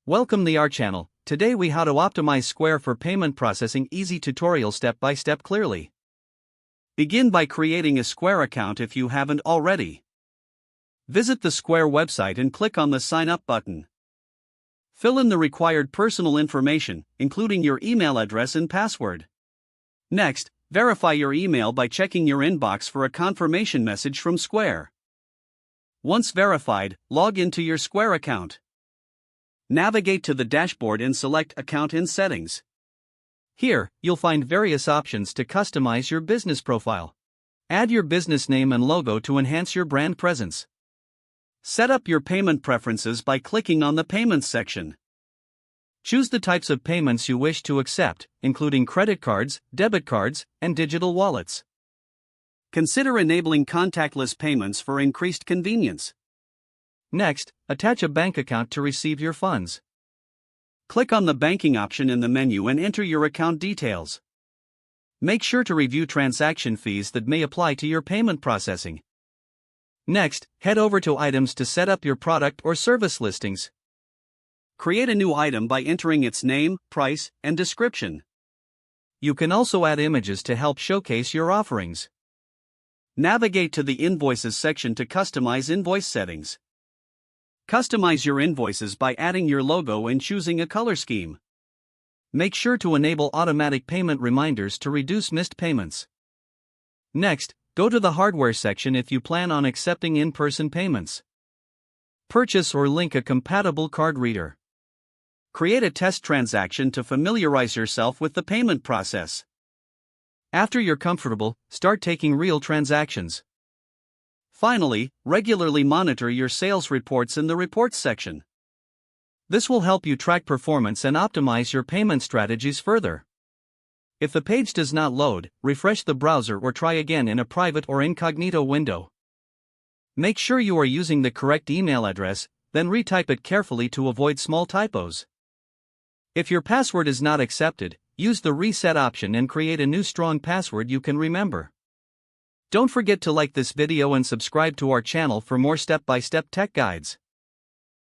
Welcome to our channel. Today we how to optimize Square for payment processing. Easy tutorial step by step clearly. Begin by creating a Square account if you haven't already. Visit the Square website and click on the sign up button. Fill in the required personal information, including your email address and password. Next, verify your email by checking your inbox for a confirmation message from Square. Once verified, log into your Square account. Navigate to the dashboard and select Account in Settings. Here, you'll find various options to customize your business profile. Add your business name and logo to enhance your brand presence. Set up your payment preferences by clicking on the Payments section. Choose the types of payments you wish to accept, including credit cards, debit cards, and digital wallets. Consider enabling contactless payments for increased convenience. Next, attach a bank account to receive your funds. Click on the banking option in the menu and enter your account details. Make sure to review transaction fees that may apply to your payment processing. Next, head over to Items to set up your product or service listings. Create a new item by entering its name, price, and description. You can also add images to help showcase your offerings. Navigate to the Invoices section to customize invoice settings. Customize your invoices by adding your logo and choosing a color scheme. Make sure to enable automatic payment reminders to reduce missed payments. Next, go to the Hardware section if you plan on accepting in-person payments. Purchase or link a compatible card reader. Create a test transaction to familiarize yourself with the payment process. After you're comfortable, start taking real transactions. Finally, regularly monitor your sales reports in the Reports section. This will help you track performance and optimize your payment strategies further. If the page does not load, refresh the browser or try again in a private or incognito window. Make sure you are using the correct email address, then retype it carefully to avoid small typos. If your password is not accepted, use the reset option and create a new strong password you can remember. Don't forget to like this video and subscribe to our channel for more step-by-step tech guides.